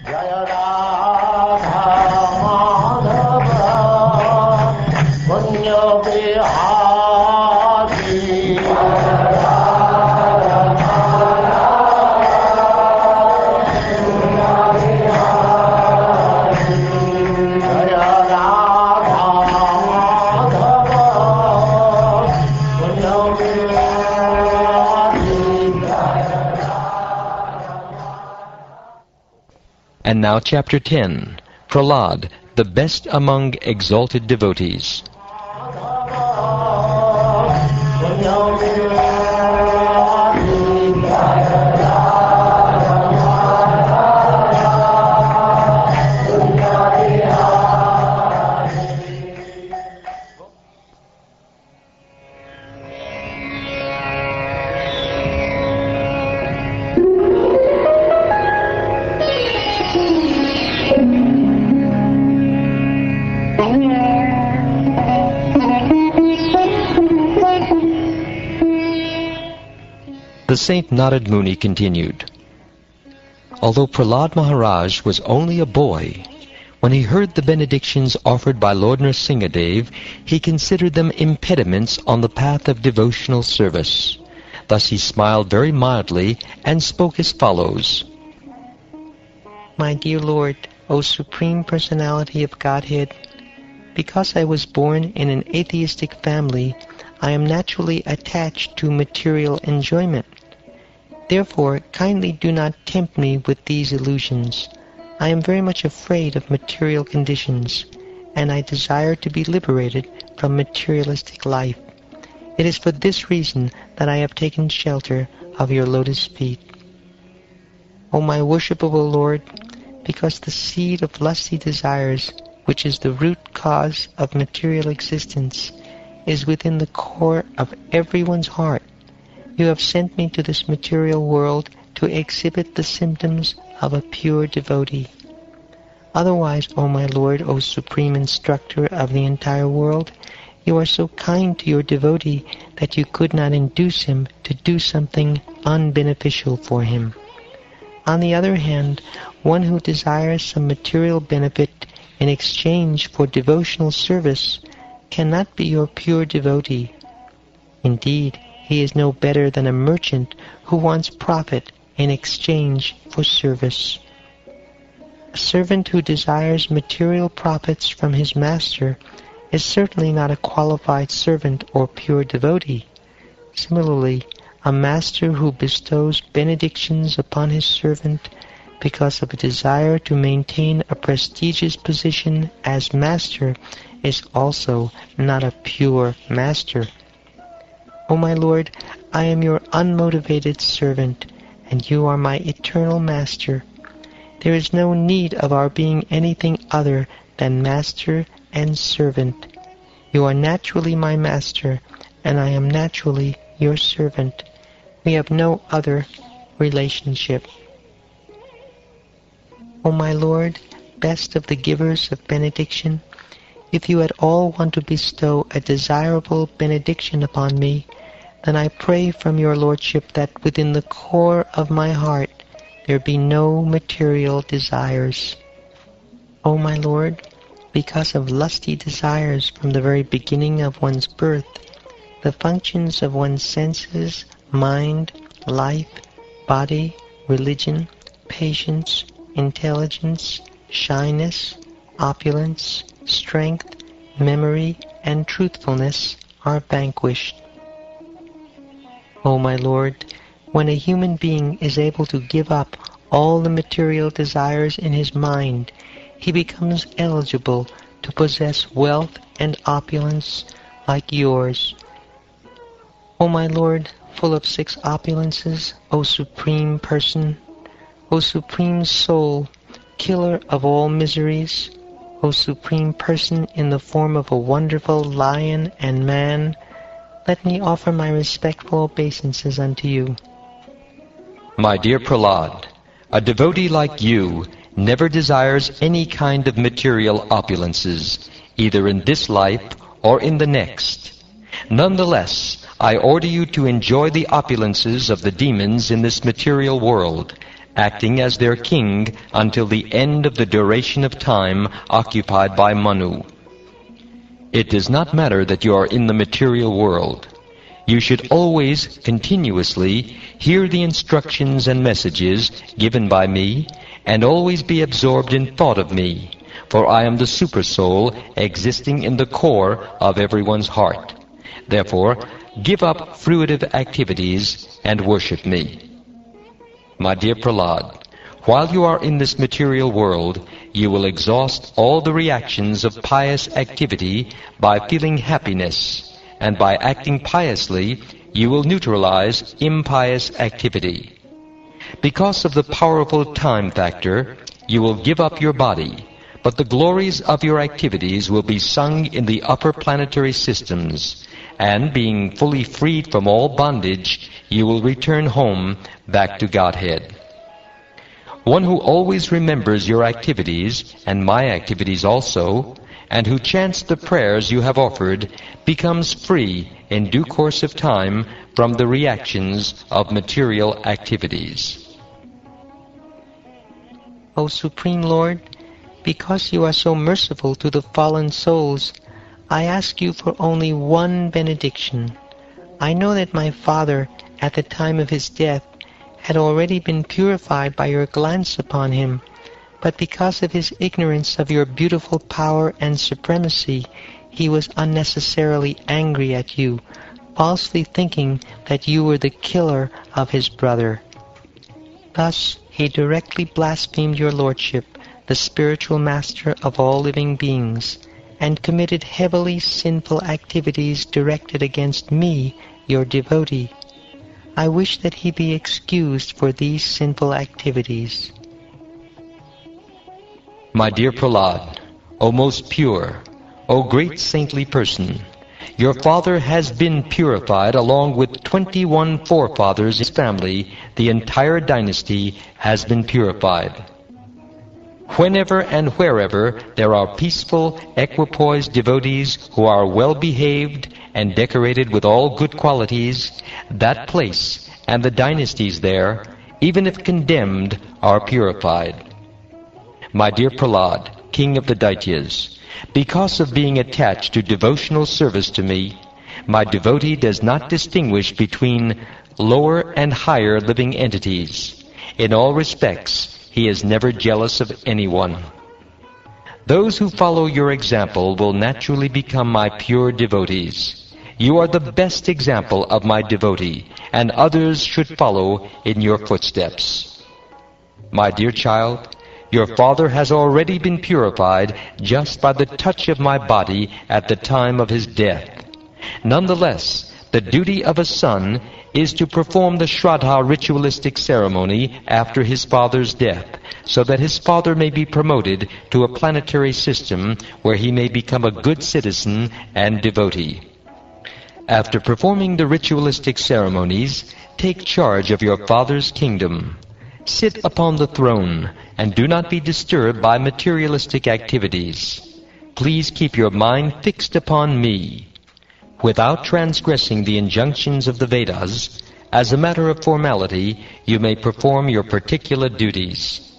Jaya Radha Madhava Punya Bihari And now Chapter 10, Prahlada, the best among exalted devotees. The Saint Narad Muni continued, Although Prahlad Maharaj was only a boy, when he heard the benedictions offered by Lord Nrsingadev, he considered them impediments on the path of devotional service. Thus he smiled very mildly and spoke as follows. My dear Lord, O Supreme Personality of Godhead, because I was born in an atheistic family, I am naturally attached to material enjoyment. Therefore, kindly do not tempt me with these illusions. I am very much afraid of material conditions, and I desire to be liberated from materialistic life. It is for this reason that I have taken shelter of your lotus feet. O my worshipable Lord, because the seed of lusty desires, which is the root cause of material existence, is within the core of everyone's heart, you have sent me to this material world to exhibit the symptoms of a pure devotee. Otherwise, O my Lord, O Supreme Instructor of the entire world, you are so kind to your devotee that you could not induce him to do something unbeneficial for him. On the other hand, one who desires some material benefit in exchange for devotional service cannot be your pure devotee. Indeed, he is no better than a merchant who wants profit in exchange for service. A servant who desires material profits from his master is certainly not a qualified servant or pure devotee. Similarly, a master who bestows benedictions upon his servant because of a desire to maintain a prestigious position as master is also not a pure master. O my Lord, I am your unmotivated servant, and you are my eternal master. There is no need of our being anything other than master and servant. You are naturally my master, and I am naturally your servant. We have no other relationship. O my Lord, best of the givers of benediction, if you at all want to bestow a desirable benediction upon me, then I pray from your Lordship that within the core of my heart there be no material desires. O my Lord, because of lusty desires from the very beginning of one's birth, the functions of one's senses, mind, life, body, religion, patience, intelligence, shyness, opulence, strength, memory, and truthfulness are vanquished. O my Lord, when a human being is able to give up all the material desires in his mind, he becomes eligible to possess wealth and opulence like yours. O my Lord, full of 6 opulences, O Supreme Person, O Supreme Soul, killer of all miseries, O Supreme Person in the form of a wonderful lion and man, let me offer my respectful obeisances unto you. My dear Prahlada, a devotee like you never desires any kind of material opulences, either in this life or in the next. Nonetheless, I order you to enjoy the opulences of the demons in this material world, acting as their king until the end of the duration of time occupied by Manu. It does not matter that you are in the material world. You should always, continuously, hear the instructions and messages given by me, and always be absorbed in thought of me, for I am the Supersoul existing in the core of everyone's heart. Therefore, give up fruitive activities and worship me. My dear Prahlad, while you are in this material world, you will exhaust all the reactions of pious activity by feeling happiness, and by acting piously, you will neutralize impious activity. Because of the powerful time factor, you will give up your body, but the glories of your activities will be sung in the upper planetary systems, and being fully freed from all bondage, you will return home back to Godhead. One who always remembers your activities, and my activities also, and who chants the prayers you have offered, becomes free in due course of time from the reactions of material activities. O Supreme Lord, because you are so merciful to the fallen souls, I ask you for only one benediction. I know that my father, at the time of his death, had already been purified by your glance upon him, but because of his ignorance of your beautiful power and supremacy, he was unnecessarily angry at you, falsely thinking that you were the killer of his brother. Thus he directly blasphemed your lordship, the spiritual master of all living beings, and committed heavily sinful activities directed against me, your devotee. I wish that he be excused for these sinful activities. My dear Prahlad, O most pure, O great saintly person, your father has been purified along with 21 forefathers. His family, the entire dynasty, has been purified. Whenever and wherever there are peaceful, equipoised devotees who are well-behaved and decorated with all good qualities, that place and the dynasties there, even if condemned, are purified. My dear Prahlad, king of the Daityas, because of being attached to devotional service to me, my devotee does not distinguish between lower and higher living entities. In all respects, he is never jealous of anyone. Those who follow your example will naturally become my pure devotees. You are the best example of my devotee, and others should follow in your footsteps. My dear child, your father has already been purified just by the touch of my body at the time of his death. Nonetheless, the duty of a son is to perform the Shraddha ritualistic ceremony after his father's death, so that his father may be promoted to a planetary system where he may become a good citizen and devotee. After performing the ritualistic ceremonies, take charge of your father's kingdom. Sit upon the throne and do not be disturbed by materialistic activities. Please keep your mind fixed upon me. Without transgressing the injunctions of the Vedas, as a matter of formality, you may perform your particular duties.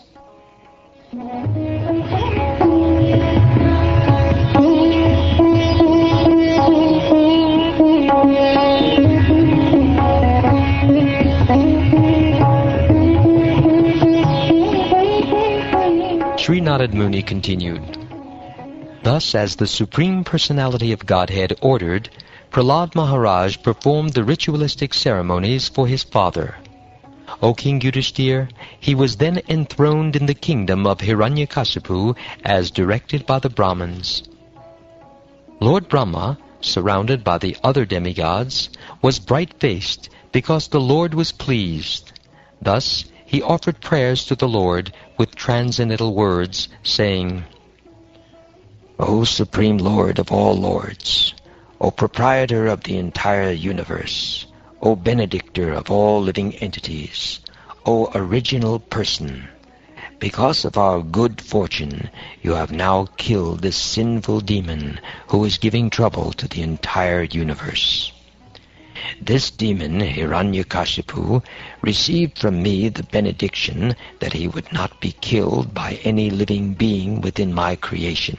Sri Narad Muni continued, Thus, as the Supreme Personality of Godhead ordered, Prahlad Maharaj performed the ritualistic ceremonies for his father. O King Yudhishthir, he was then enthroned in the kingdom of Hiranyakasipu as directed by the Brahmins. Lord Brahma, surrounded by the other demigods, was bright-faced because the Lord was pleased. Thus, he offered prayers to the Lord with transcendental words, saying, O Supreme Lord of all lords, O Proprietor of the entire universe, O Benedictor of all living entities, O Original Person, because of our good fortune, you have now killed this sinful demon who is giving trouble to the entire universe. This demon, Hiranyakashipu, received from me the benediction that he would not be killed by any living being within my creation.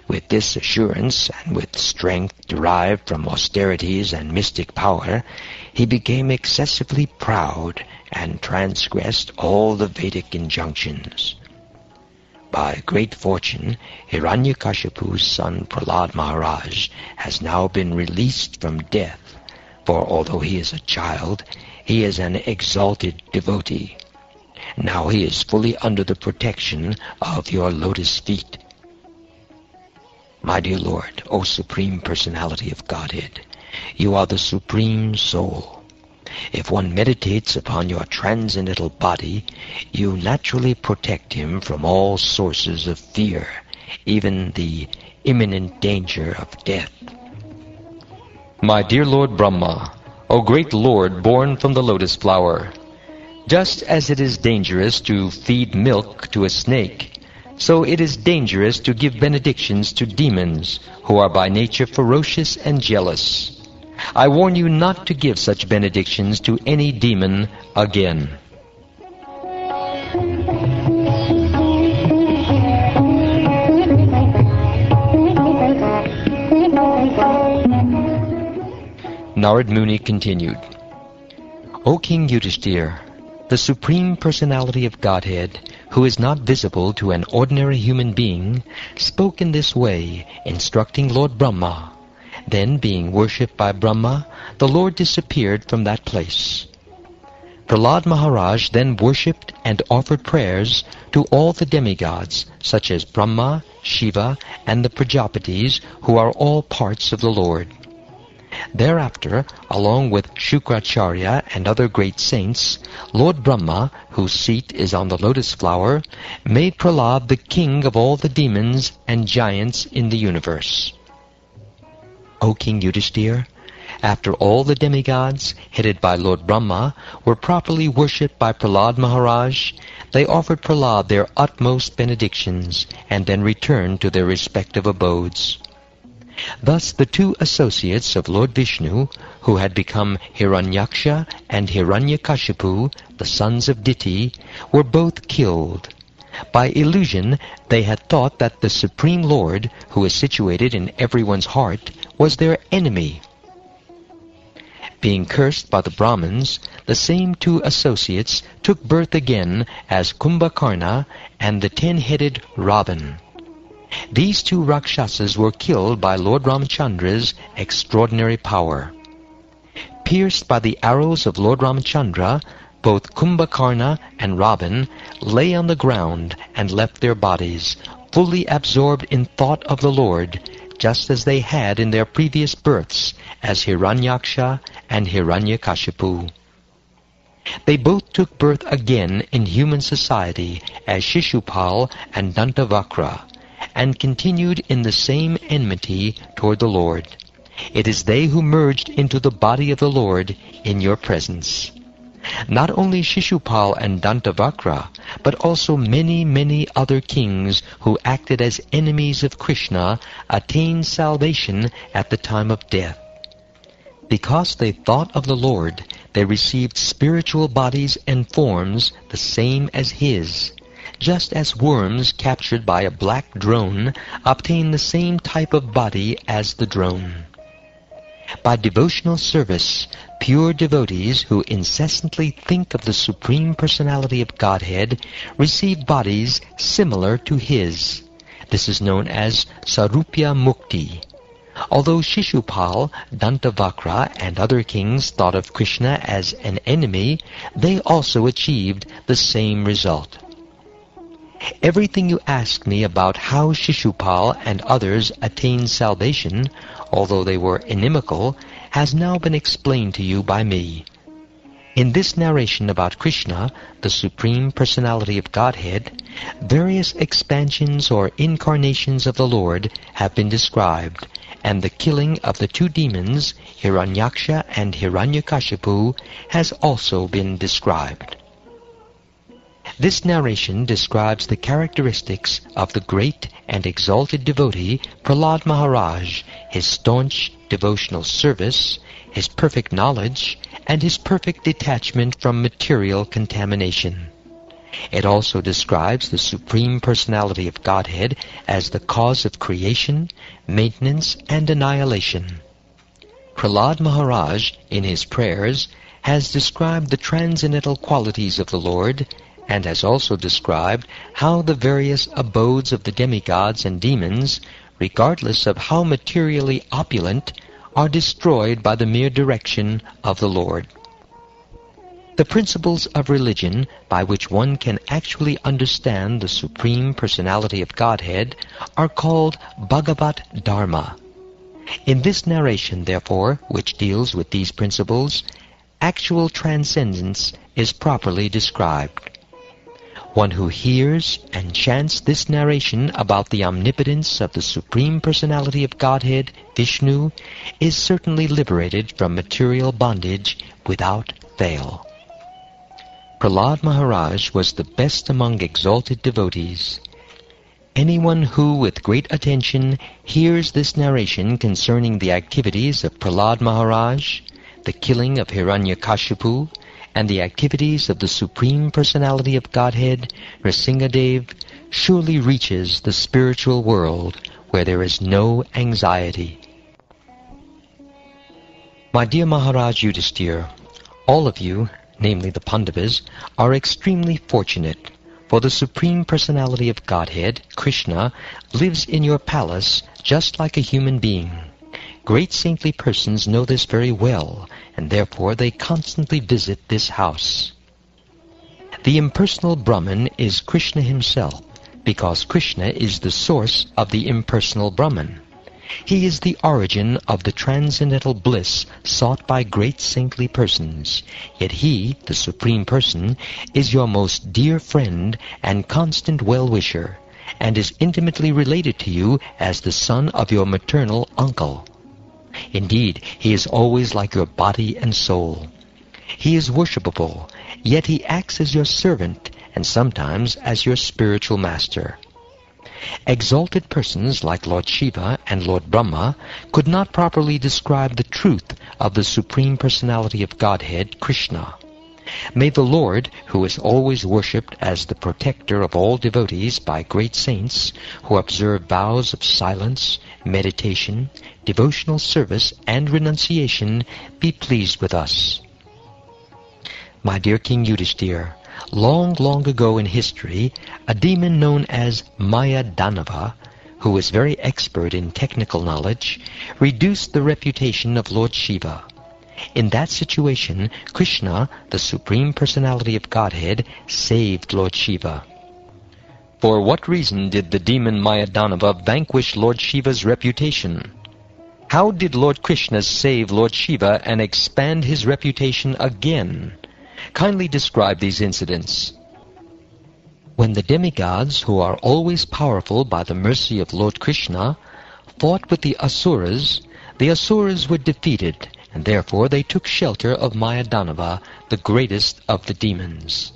With this assurance, and with strength derived from austerities and mystic power, he became excessively proud and transgressed all the Vedic injunctions. By great fortune, Hiranyakashipu's son Prahlada Maharaj has now been released from death, for although he is a child, he is an exalted devotee. Now he is fully under the protection of your lotus feet. My dear Lord, O Supreme Personality of Godhead, you are the Supreme Soul. If one meditates upon your transcendental body, you naturally protect him from all sources of fear, even the imminent danger of death. My dear Lord Brahma, O great Lord born from the lotus flower, just as it is dangerous to feed milk to a snake, so it is dangerous to give benedictions to demons who are by nature ferocious and jealous. I warn you not to give such benedictions to any demon again. Narad Muni continued, O King Yudhishthira, the Supreme Personality of Godhead, who is not visible to an ordinary human being, spoke in this way, instructing Lord Brahma. Then, being worshipped by Brahma, the Lord disappeared from that place. Prahlada Maharaj then worshipped and offered prayers to all the demigods, such as Brahma, Shiva, and the Prajapatis, who are all parts of the Lord. Thereafter, along with Shukracharya and other great saints, Lord Brahma, whose seat is on the lotus flower, made Prahlada the king of all the demons and giants in the universe. O King Yudhishthira, after all the demigods, headed by Lord Brahma, were properly worshipped by Prahlada Maharaj, they offered Prahlada their utmost benedictions, and then returned to their respective abodes. Thus the two associates of Lord Vishnu, who had become Hiranyaksha and Hiranyakashipu, the sons of Diti, were both killed. By illusion, they had thought that the Supreme Lord, who is situated in everyone's heart, was their enemy. Being cursed by the Brahmins, the same two associates took birth again as Kumbhakarna and the 10-headed Ravan. These two Rakshasas were killed by Lord Ramachandra's extraordinary power. Pierced by the arrows of Lord Ramachandra, both Kumbhakarna and Ravan lay on the ground and left their bodies, fully absorbed in thought of the Lord, just as they had in their previous births as Hiranyaksha and Hiranyakashipu. They both took birth again in human society as Shishupal and Dantavakra, and continued in the same enmity toward the Lord. It is they who merged into the body of the Lord in your presence. Not only Shishupal and Dantavakra, but also many, many other kings who acted as enemies of Krishna attained salvation at the time of death. Because they thought of the Lord, they received spiritual bodies and forms the same as His, just as worms captured by a black drone obtain the same type of body as the drone. By devotional service, pure devotees who incessantly think of the Supreme Personality of Godhead receive bodies similar to His. This is known as Sarupya Mukti. Although Shishupal, Dantavakra, and other kings thought of Krishna as an enemy, they also achieved the same result. Everything you ask me about how Shishupal and others attained salvation, although they were inimical, has now been explained to you by me. In this narration about Krishna, the Supreme Personality of Godhead, various expansions or incarnations of the Lord have been described, and the killing of the two demons, Hiranyaksha and Hiranyakashipu, has also been described. This narration describes the characteristics of the great and exalted devotee Prahlada Maharaj, his staunch devotional service, his perfect knowledge, and his perfect detachment from material contamination. It also describes the Supreme Personality of Godhead as the cause of creation, maintenance, and annihilation. Prahlada Maharaj, in his prayers, has described the transcendental qualities of the Lord, and has also described how the various abodes of the demigods and demons, regardless of how materially opulent, are destroyed by the mere direction of the Lord. The principles of religion by which one can actually understand the Supreme Personality of Godhead are called Bhagavad Dharma. In this narration, therefore, which deals with these principles, actual transcendence is properly described. One who hears and chants this narration about the omnipotence of the Supreme Personality of Godhead, Vishnu, is certainly liberated from material bondage without fail. Prahlada Maharaj was the best among exalted devotees. Anyone who, with great attention, hears this narration concerning the activities of Prahlada Maharaj, the killing of Hiranyakashipu, and the activities of the Supreme Personality of Godhead, Nrsimhadev, surely reaches the spiritual world where there is no anxiety. My dear Maharaj Yudhisthira, all of you, namely the Pandavas, are extremely fortunate, for the Supreme Personality of Godhead, Krishna, lives in your palace just like a human being. Great saintly persons know this very well, and therefore they constantly visit this house. The impersonal Brahman is Krishna himself, because Krishna is the source of the impersonal Brahman. He is the origin of the transcendental bliss sought by great saintly persons, yet he, the Supreme Person, is your most dear friend and constant well-wisher, and is intimately related to you as the son of your maternal uncle. Indeed, he is always like your body and soul. He is worshipable, yet he acts as your servant and sometimes as your spiritual master. Exalted persons like Lord Shiva and Lord Brahma could not properly describe the truth of the Supreme Personality of Godhead, Krishna. May the Lord, who is always worshipped as the protector of all devotees by great saints who observe vows of silence, meditation, devotional service, and renunciation, be pleased with us. My dear King Yudhisthira, long, long ago in history, a demon known as Maya Danava, who was very expert in technical knowledge, reduced the reputation of Lord Shiva. In that situation, Krishna, the Supreme Personality of Godhead, saved Lord Shiva. For what reason did the demon Mayadanava vanquish Lord Shiva's reputation? How did Lord Krishna save Lord Shiva and expand his reputation again? Kindly describe these incidents. When the demigods, who are always powerful by the mercy of Lord Krishna, fought with the Asuras were defeated, and therefore they took shelter of Mayadanava, the greatest of the demons.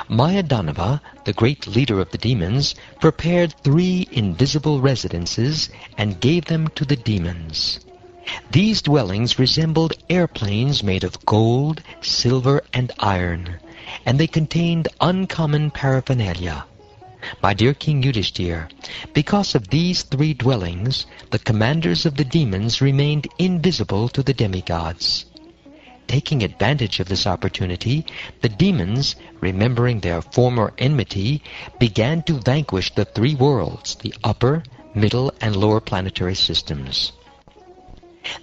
Mayadanava, the great leader of the demons, prepared 3 invisible residences and gave them to the demons. These dwellings resembled airplanes made of gold, silver, and iron, and they contained uncommon paraphernalia. My dear King Yudhisthira, because of these 3 dwellings, the commanders of the demons remained invisible to the demigods. Taking advantage of this opportunity, the demons, remembering their former enmity, began to vanquish the 3 worlds, the upper, middle, and lower planetary systems.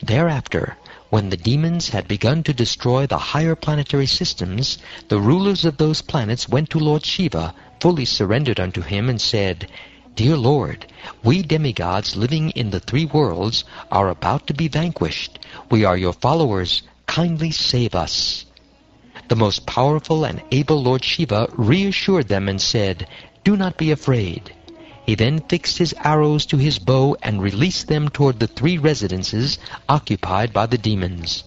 Thereafter, when the demons had begun to destroy the higher planetary systems, the rulers of those planets went to Lord Shiva, fully surrendered unto him, and said, "Dear Lord, we demigods living in the 3 worlds are about to be vanquished. We are your followers. Kindly save us." The most powerful and able Lord Shiva reassured them and said, "Do not be afraid." He then fixed his arrows to his bow and released them toward the 3 residences occupied by the demons.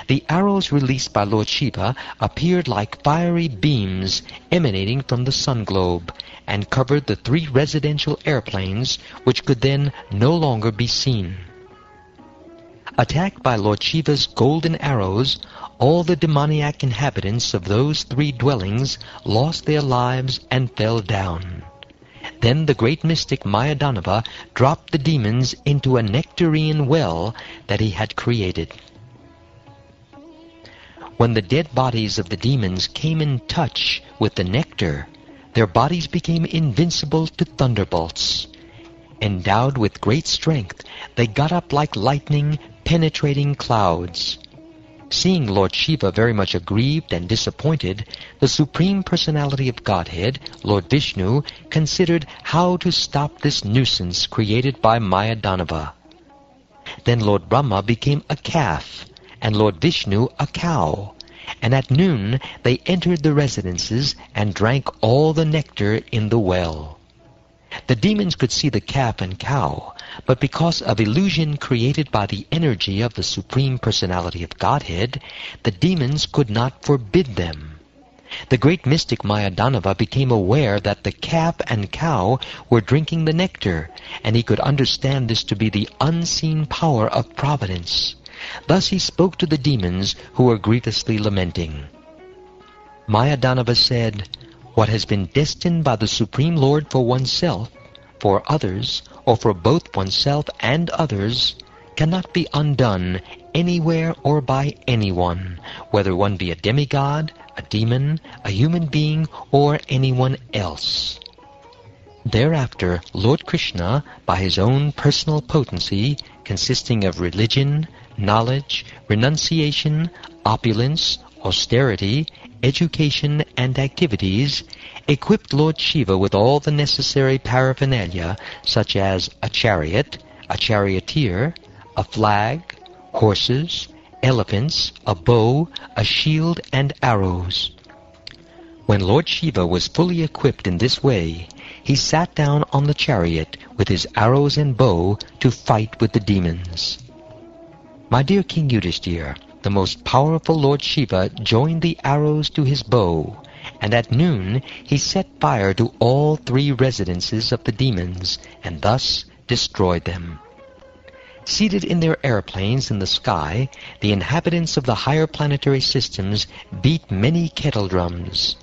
The arrows released by Lord Shiva appeared like fiery beams emanating from the sun globe, and covered the 3 residential airplanes, which could then no longer be seen. Attacked by Lord Shiva's golden arrows, all the demoniac inhabitants of those 3 dwellings lost their lives and fell down. Then the great mystic Mayadanava dropped the demons into a nectarine well that he had created. When the dead bodies of the demons came in touch with the nectar, their bodies became invincible to thunderbolts. Endowed with great strength, they got up like lightning, penetrating clouds. Seeing Lord Shiva very much aggrieved and disappointed, the Supreme Personality of Godhead, Lord Vishnu, considered how to stop this nuisance created by Mayadanava. Then Lord Brahma became a calf, and Lord Vishnu a cow, and at noon they entered the residences and drank all the nectar in the well. The demons could see the calf and cow, but because of illusion created by the energy of the Supreme Personality of Godhead, the demons could not forbid them. The great mystic Mayadanava became aware that the calf and cow were drinking the nectar, and he could understand this to be the unseen power of providence. Thus he spoke to the demons who were grievously lamenting. Mayadanava said, "What has been destined by the Supreme Lord for oneself, for others, or for both oneself and others, cannot be undone anywhere or by anyone, whether one be a demigod, a demon, a human being, or anyone else." Thereafter, Lord Krishna, by his own personal potency, consisting of religion, knowledge, renunciation, opulence, austerity, education, and activities, equipped Lord Shiva with all the necessary paraphernalia, such as a chariot, a charioteer, a flag, horses, elephants, a bow, a shield, and arrows. When Lord Shiva was fully equipped in this way, he sat down on the chariot with his arrows and bow to fight with the demons. My dear King Yudhishthira, the most powerful Lord Shiva joined the arrows to his bow, and at noon he set fire to all 3 residences of the demons, and thus destroyed them. Seated in their airplanes in the sky, the inhabitants of the higher planetary systems beat many kettle drums.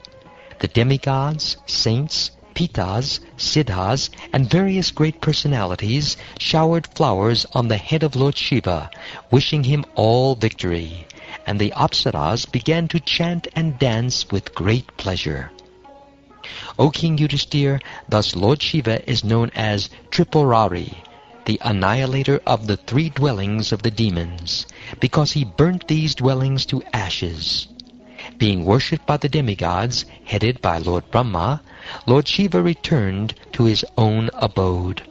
The demigods, saints, pitas, siddhas, and various great personalities showered flowers on the head of Lord Shiva, wishing him all victory, and the apsaras began to chant and dance with great pleasure. O King Yudhishthira, thus Lord Shiva is known as Tripurari, the annihilator of the 3 dwellings of the demons, because he burnt these dwellings to ashes. Being worshipped by the demigods, headed by Lord Brahma, Lord Shiva returned to his own abode.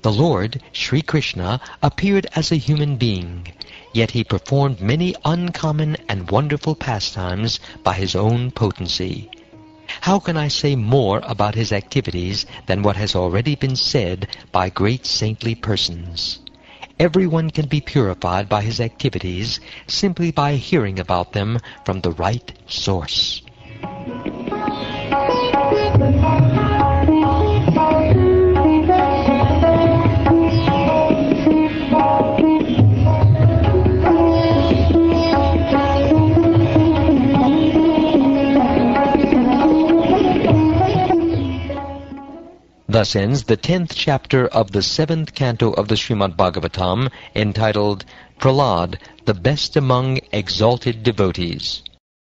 The Lord, Sri Krishna, appeared as a human being, yet he performed many uncommon and wonderful pastimes by his own potency. How can I say more about his activities than what has already been said by great saintly persons? Everyone can be purified by his activities simply by hearing about them from the right source. Thus ends the 10th chapter of the 7th canto of the Srimad Bhagavatam, entitled Prahlada, the Best Among Exalted Devotees.